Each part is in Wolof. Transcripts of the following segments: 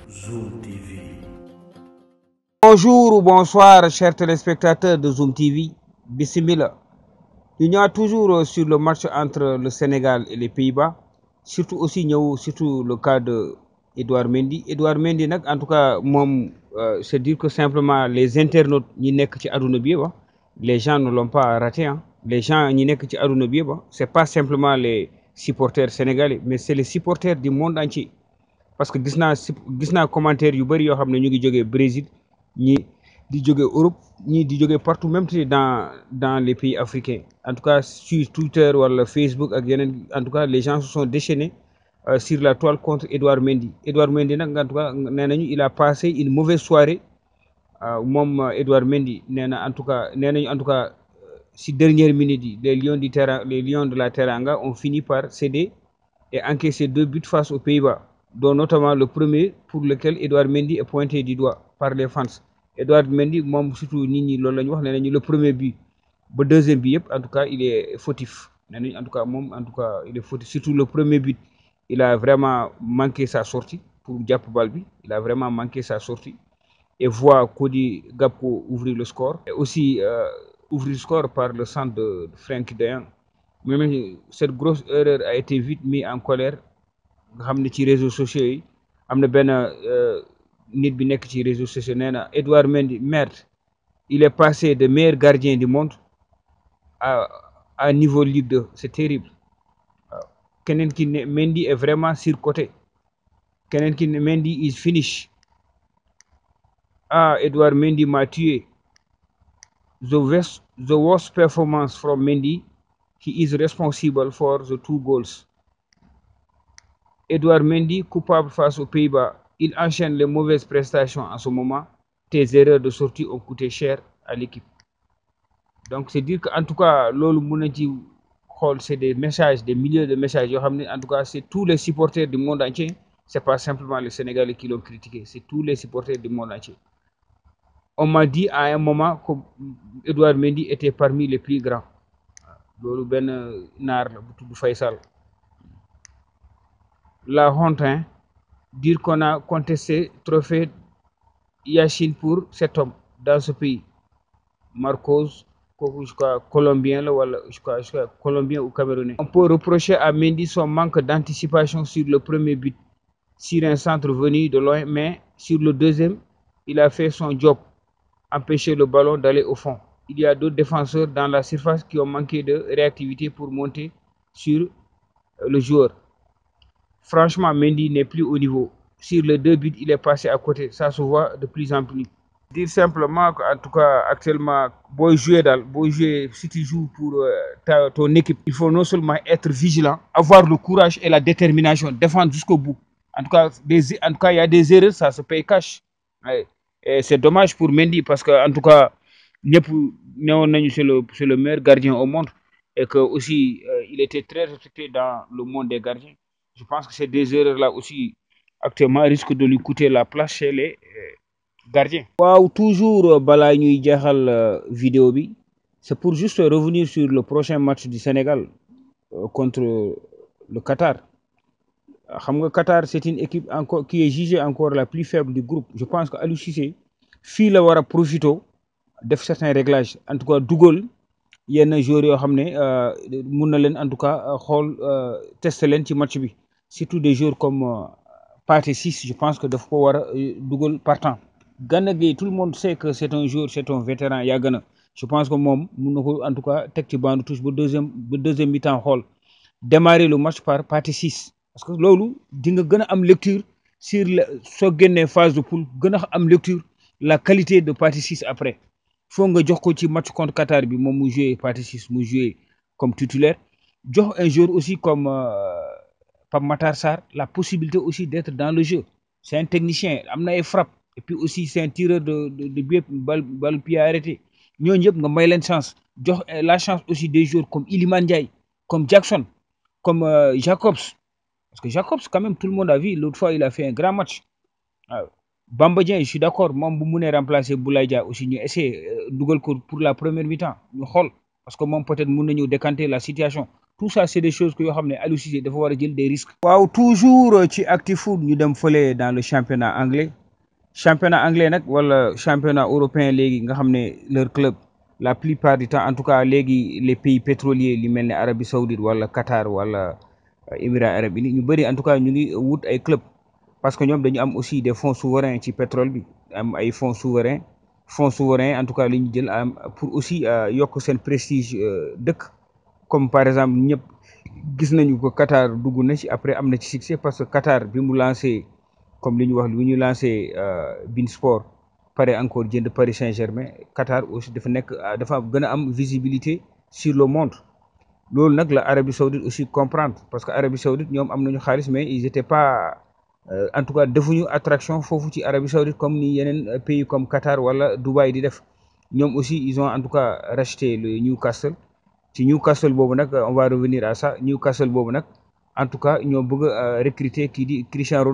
Zoom TV. Bonjour ou bonsoir, chers téléspectateurs de Zoom TV. Bismillah. Il y a toujours sur le match entre le Sénégal et les Pays-Bas, surtout le cas de Edouard Mendy. Edouard Mendy, en tout cas, c'est dire que simplement les internautes, les gens ne l'ont pas raté. Hein. Les gens, c'est pas simplement les supporters sénégalais, mais c'est les supporters du monde entier. Parce que gis naa commentaire yu bëri yoo xam ne ñu ngi jógee Brésil ñi di jógee Europe ñii di jógee partout même si dans les pays africains en tout cas sur Twitter wala Facebook ak yeneen en tout cas les gens se sont déchaînés sur la toile contre Edouard Mendy nag en tout cas nee nañu il a passé une mauvaise soirée moom Edouard Mendy nee na en tout cas nee nañu en tout cas si dernière minute yi les lions de la Teranga ont fini par céder et encaisser 2 buts face aux Pays-Bas, dont notamment le premier pour lequel Edouard Mendy est pointé du doigt par les fans. Edouard Mendy, surtout le premier but, le deuxième but, en tout cas, il est fautif. En tout cas, il est fautif. Surtout le premier but, il a vraiment manqué sa sortie pour Diap Balbi. Il a vraiment manqué sa sortie. Et voit Cody Gakpo ouvrir le score. Et aussi ouvrir le score par le centre de Frenkie de Jong. Mais cette grosse erreur a été vite mise en colère nga xam ne ci réseaux sociaux yi am na benn nit bi nekk ci réseaux sociaux nee na Edouard Mendy merde il est passé de meilleur gardien du monde à niveau Ligue 2 c'est terrible waaw keneen ki ne Mendy est vraiment surcoté keneen ki ne Mendy is finish Edouard Mendy m'a tué the worst performance from Mendy. He is responsible for the 2 goals. Edouard Mendy, coupable face aux Pays-Bas, il enchaîne les mauvaises prestations en ce moment. Tes erreurs de sortie ont coûté cher à l'équipe. Donc c'est dire qu'en tout cas, c'est des messages, des milliers de messages. En tout cas, c'est tous les supporters du monde entier. C'est pas simplement les Sénégalais qui l'ont critiqué, c'est tous les supporters du monde entier. On m'a dit à un moment que Edouard Mendy était parmi les plus grands. La honte, hein, dire qu'on a contesté trophée Yachine pour cet homme dans ce pays. Marcos, je crois, colombien colombien ou camerounais. On peut reprocher à Mendy son manque d'anticipation sur le premier but, sur un centre venu de loin, mais sur le deuxième, il a fait son job, empêcher le ballon d'aller au fond. Il y a d'autres défenseurs dans la surface qui ont manqué de réactivité pour monter sur le joueur. Franchement, Mendy n'est plus au niveau. Sur les 2 buts, il est passé à côté. Ça se voit de plus en plus. Dire simplement qu'en tout cas, actuellement, si tu joues pour ton équipe, il faut non seulement être vigilant, avoir le courage et la détermination, défendre jusqu'au bout. En tout cas, il y a des erreurs, ça se paye cash. Ouais. Et c'est dommage pour Mendy parce qu'en tout cas, c'est le meilleur gardien au monde et que aussi il était très respecté dans le monde des gardiens. Je pense que ces 2 erreurs-là aussi, actuellement, risquent de lui coûter la place chez les gardiens. Wow, toujours bala ñuy jeexal vidéo bi, c'est pour juste revenir sur le prochain match du Sénégal contre le Qatar. Le Qatar, c'est une équipe encore qui est jugée encore la plus faible du groupe. Je pense que Aliou Cissé fii la war a profité def certains réglages en tout cas dugal yenn joueurs yoo xam ne mun na leen en tout cas xool tester leen ci match bi surtout des joueurs comme Pathé Ciss je pense que daf ko war a dugal partant. Gana Gueye tout le monde sait que c'est un joueur c'est un vétéran yàgg na je pense que moom mun na ko en tout cas teg ci banc de touche ba deuxième mi-temps xool démarrer le match par Pathé Ciss parce que loolu di nga gën a am lecture sur soo génnee phase de poule gën a am lecture la qualité de Pathé Ciss après. Faut nga jox ko ci match contre Qatar bi moom mu joué Pathé Ciss mu joué comme titulaire jox un joueur aussi comme Pape Matar Sarr la possibilité aussi d'être dans le jeu. C'est un technicien am na ay frappe et puis aussi c'est un tireur de balle pied arrêté ñooñu yëpp nga may leen chance jox la chance aussi des joueurs comme Iliman Ndiaye comme Jackson comme Jacobs parce que Jacobs quand même tout le monde a vu l'autre fois il a fait un grand match. Bamba Dieng je suis d'accord moom bu munee remplacer Boulaye Dia aussi ñu essayer dugal ko pour la première mi-temps ñu xool parce que moom peut-être mun nañu décanter la situation tout ça c'est des choses que yoo xam ne Aliou Cissé dafa war a jël des risques. waaw toujours ci Actu-Foot ñu dem fële dans le championnat anglais nag wala championnat européen léegi nga xam ne leur club la plupart du temps en tout cas léegi les pays pétroliers li mel ne Arabie Saoudite wala Qatar wala Émirats arabes unis ñu bëri en tout cas ñu ngi wut ay club parce que ñoom dañu am aussi des fonds souverains ci pétrole bi am ay fonds souverains en tout cas li ñu jël pour aussi yokk seen prestige dëkk comme par exemple ñëpp gis nañu ko Qatar dugg na ci après am na ci succès parce que Qatar bi mu lancé comme li ñu wax lu ñu lancé Bein Sport pare encore jënd Paris Saint-Germain Qatar aussi dafa gën a am visibilité sur le monde loolu nag la Arabie Saoudite aussi comprendre parce que Arabie Saoudite ñoom am nañu xaalis mais ils étaient pas en tout cas defuñu attraction foofu ci Arabie Saoudite comme ni yeneen pays comme Qatar wala Dubaï di def ñoom aussi ils ont en tout cas racheté le Newcastle ci Newcastle boobu nag on va revenir à ça Newcastle boobu nag en tout cas ñoo bëgg a recruter kii di Cristiano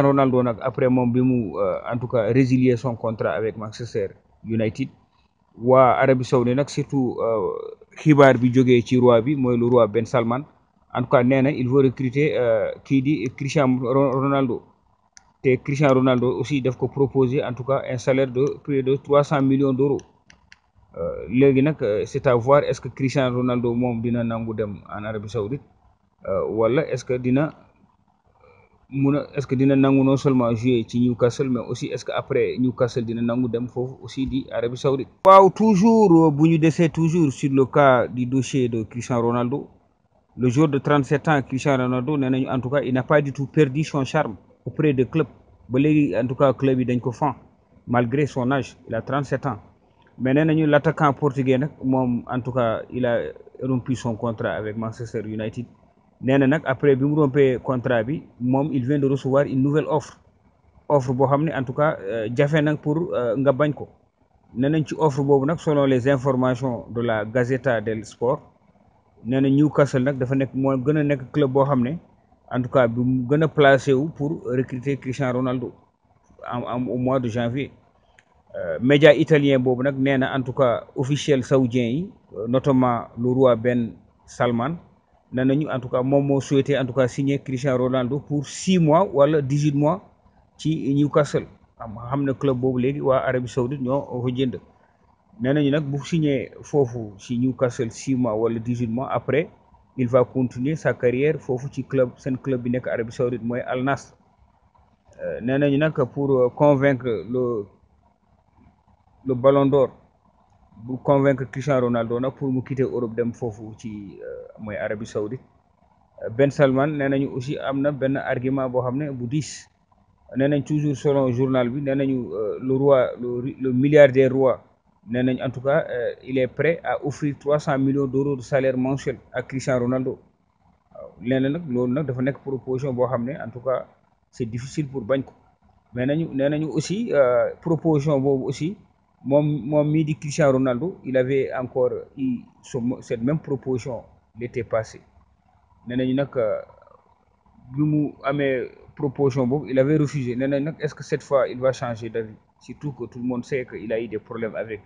Ronaldo nag après moom bi mu en tout cas résilier son contrat avec Manchester United waa Arabie Saoudite nag surtout xibaar bi jógee ci roi bi mooy le roi Ben Salman en tout cas nee na il veut recruter kii di Cristiano Ronaldo te Cristiano Ronaldo aussi daf ko proposer en tout cas un salaire de près de 300 millions d'euros léegi nag c'est à voir est-ce que Cristiano Ronaldo moom dina nangu dem en Arabie Saoudite wala est-ce que dina nangu non seulement jouer ci Newcastle mais aussi est-ce que après Newcastle dina nangu dem foofu aussi di Arabie Saoudite. waaw toujours bu ñu desee toujours sur le cas du dossier de Cristiano Ronaldo le joueur de 37 ans Cristiano Ronaldo nee nañu en tout cas il n'a pas du tout perdu son charme auprès de club ba léegi en tout cas club yi dañ ko fan malgré son âge il a 37 ans mais nee nañu l'attaquant portugais nag moom en tout cas il a rompu son contrat avec Manchester United. nee na nag après bi mu rompee contrat bi moom il vient de recevoir une nouvelle offre boo xam ne en tout cas jafe nag pour nga bañ ko nee nañ ci offre boobu nag selon les informations de la Gazzetta dello Sport nee na Newcastle nag dafa nekk moo gën a nekk club boo xam ne en tout cas bi mu gën a placé wu pour recruter Cristiano Ronaldo au mois de janvier média italien boobu nag nee na en tout cas officiel saoudien yi notamment le roi Ben Salman nee nañu en tout cas moom moo souhaité en tout cas signer Cristiano Ronaldo pour 6 mois wala 18 mois ci Newcastle xam ne club boobu léegi waa Arabie Saoudite ñoo ko jënd nee nañu nag bu signé foofu ci Newcastle 6 mois wala 18 mois après il va continuer sa carrière foofu ci seen club bi nekk Arabie Saoudite mooy Al Nassr nee nañu nag pour convaincre le Ballon d'Or bu convaincre Cristiano Ronaldo nag pour mu quitter Europe dem foofu ci mooy Arabie Saoudite Ben Salman nee nañu aussi am na benn argument boo xam ne bu diis nee nañ toujours selon journal bi nee nañu le roi le milliardaire roi nee nañ en tout cas il est prêt à offrir 300 millions d'euros de salaire mensuel à Cristiano Ronaldo waaw nee na nag loolu nag dafa nekk proposition boo xam ne en tout cas c'est difficile pour bañ ko mais nee nañu aussi proposition boobu aussi moom mii di Cristiano Ronaldo il avait encore eu cette même proposition l'été passé nee nañu nag bi mu amee proposition boobu il avait refusé nee nañ nag est-ce que cette fois il va changer d'avis surtout que tout le monde sait que il a eu des problèmes avec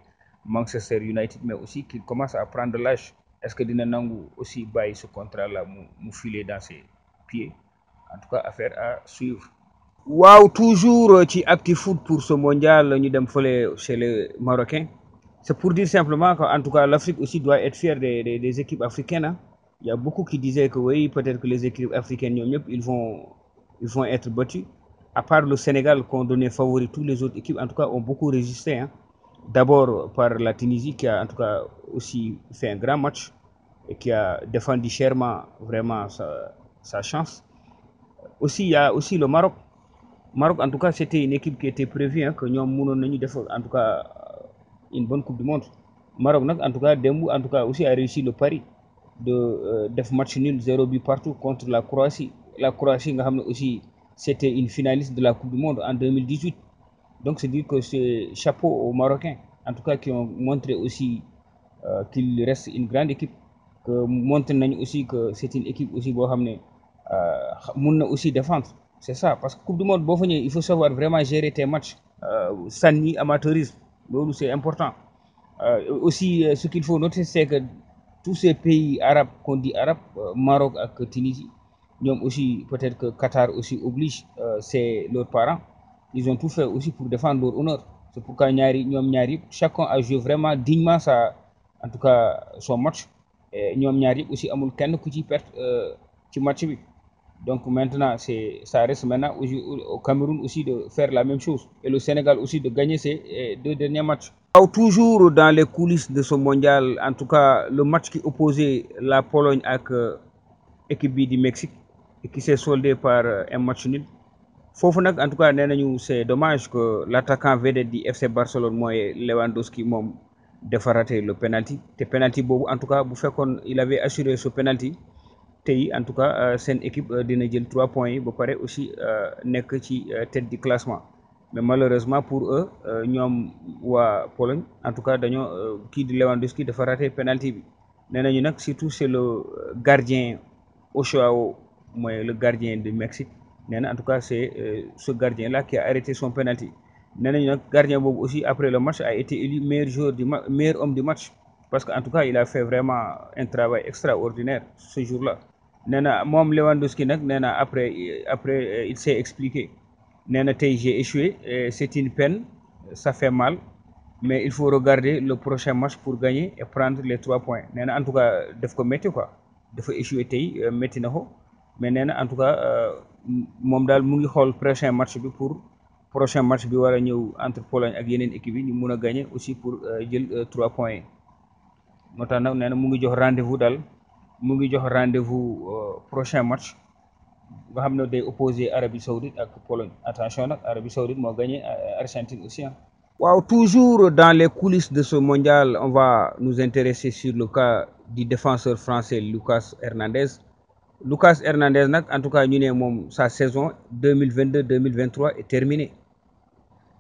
Manchester United mais aussi qu'il commence à prendre de l'âge est-ce que dina nangu aussi bàyyi ce contrat là mu filer dans ses pieds en tout cas affaire à suivre. waaw toujours ci Actu-Foot pour ce mondial ñu dem fële chez les Marocains c'est pour dire simplement que en tout cas l'Afrique aussi doit être fière des équipes africaines hein. Il y a beaucoup qui disaient que oui peut-être que les équipes africaines ñoom ñëpp ils vont être battus à part le Sénégal qu'on donnait favori toutes les autres équipes en tout cas ont beaucoup résisté hein. D'abord par la Tunisie qui a en tout cas aussi fait un grand match et qui a défendu chèrement vraiment sa chance aussi il y a aussi le Maroc en tout cas c'était une équipe qui était prévue hein, que ñoom mënoon nañu def en tout cas une bonne coupe du monde Maroc nag en tout cas démb en tout cas aussi a réussi le pari de def match nul 0 but partout contre la Croatie nga xam ne aussi c'était une finaliste de la coupe du monde en 2018 donc c'est dire que c'est chapeau aux Marocains en tout cas qui ont montré aussi qu'il reste une grande équipe que montré nañu aussi que c'est une équipe aussi boo xam ne mun na aussi défendre c'est ça parce que coupe du monde boo fa ñëwee il faut savoir vraiment gérer tes matchs sànni amateurisme loolu c'est important aussi ce qu'il faut noter c'est que tous ces pays arabes qu'on dit arabes, Maroc et Tunisie, ñoom aussi peut-être que Qatar aussi oblige c'est leurs parents, ils ont tout fait aussi pour défendre leur honneur. C'est pourquoi ñoom ñaar yëpp chacun a joué vraiment dignement en tout cas son match. Et ñoom ñaar yëpp aussi amul kenn ku ci perte ci match bi. Donc maintenant ça reste maintenant au Cameroun aussi de faire la même chose et le Sénégal aussi de gagner ses 2 derniers matchs. Toujours dans les coulisses de ce mondial, en tout cas le match qui opposait la Pologne avec l'équipe du Mexique et qui s'est soldé par un match nul. Foofu nag en tout cas nee nañu c'est dommage que l'attaquant vedette du FC Barcelone mooy Lewandowski moom dafa raté le penalty te penalty boobu en tout cas bu fekkoon il avait assuré ce penalty tey en tout cas seen équipe dina jël 3 points yi ba pare aussi nekk ci tête du classement mais malheureusement pour eux ñoom waa Pologne en tout cas dañoo kii di Lewandowski dafa raté penalty bi nee nañu nag surtout c'est le gardien Ochoa mooy le gardien du Mexique. En tout cas c'est ce gardien là qui a arrêté son penalty. Le gardien boobu aussi après le match a été élu meilleur homme du match parce qu'en tout cas il a fait vraiment un travail extraordinaire ce jour-là. Moom Lewandowski nag après il s'est expliqué tey j'ai échoué, c'est une peine, ça fait mal, mais il faut regarder le prochain match pour gagner et prendre les 3 points. En tout cas daf ko métti quoi dafa échoué tey métti na ko mais en tout cas moom daal mu ngi xool prochain match bi war a ñëw entre Pologne ak yeneen équipe yi ñu mun a gagner aussi pour jël 3 points yi moo tax nag mu ngi jox rendez-vous prochain match nga xam ne day opposé Arabie Saoudite ak Pologne. Attention nag Arabie Saoudite moo gagné Argentine aussi. Waaw, toujours dans les coulisses de ce mondial, on va nous intéresser sur le cas du défenseur français Lucas Hernandez. Lucas Hernandez nag en tout cas ñu ne moom sa saison 2022-2023 est terminée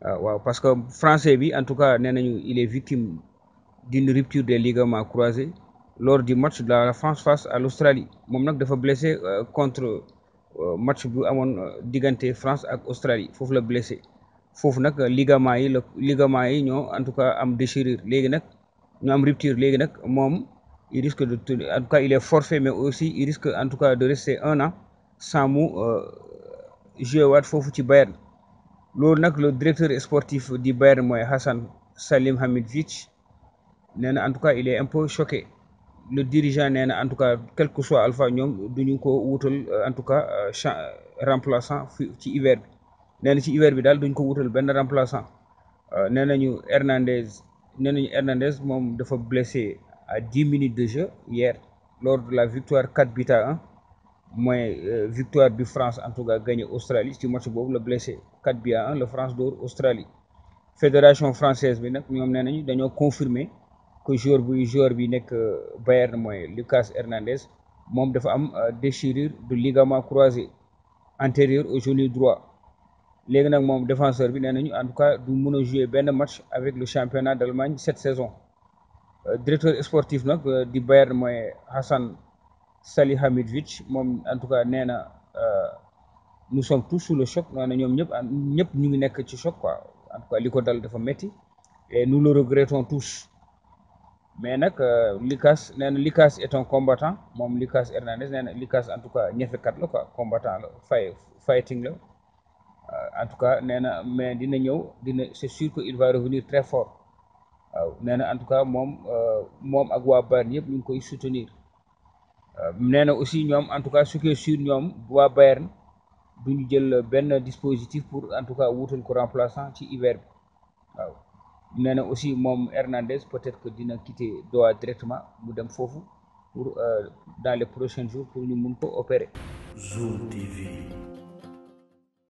waaw parce que français bi en tout cas nee nañu il est victime d'une rupture des ligaments croisés lors du match de la France face à l'Australie. Moom nag dafa blessé contre match bu amoon diggante France ak Australie foofu la blessé foofu nag ligaments yi ñoo en tout cas am déchirure léegi nag ñu am rupture léegi nag moom il risque de en tout cas il est forfait mais aussi il risque en tout cas de rester 1 an sans mu jouer waat foofu ci Bayern. Loolu nag le directeur sportif du Bayern mooy Hassan Salihamidzic nee na en tout cas il est un peu choqué. Le dirigeant nee na en tout cas quel que soit alpha ñoom duñu ko wutal en tout cas remplaçant ci hiver bi nee na ci hiver bi daal duñ ko wutal benn remplaçant. nee nañu Hernandez moom dafa blessé à 10 minutes de jeu hier lors de la victoire 4-1 mooy victoire bi France en tout cas gagné Australie ci match boobu la blessé 4-1 la France dóor Australie. Fédération française bi nag ñoom nee nañu dañoo confirmer que joueur bi nekk Bayern mooy Lucas Hernandez moom dafa am déchirure de ligament croisé antérieur au genou droit. Léegi nag moom défenseur bi nee nañu en tout cas du mën a jouer benn match avec le championnat d'Allemagne cette saison. Directeur sportif nag di Bayern mooy Hassan Salihamidzic moom en tout cas nee na nous sommes tous sous le choc nee na ñoom ñëpp ñu ngi nekk ci choc quoi en tout cas li ko dal dafa métti et nous le regrettons tous. Mais nag Lucas est un combattant moom Lucas Hernandez nee na Lucas en tout cas ñefekat la quoi combattant la fighting la en tout cas nee na mais c'est sûr que il va revenir très fort. waaw nee na en tout cas moom ak waa Bayern yëpp ñu ngi koy soutenir nee na aussi ñoom en tout cas ce qui est sûr ñoom waa Bayern duñu jël benn dispositif pour en tout cas wutal ko remplaçant ci hiver bi waaw nee na aussi moom Hernandez peut-être que dina quitter Doha directement mu dem foofu pour dans les prochains jours pour ñu mun ko opérer. Zoom TV.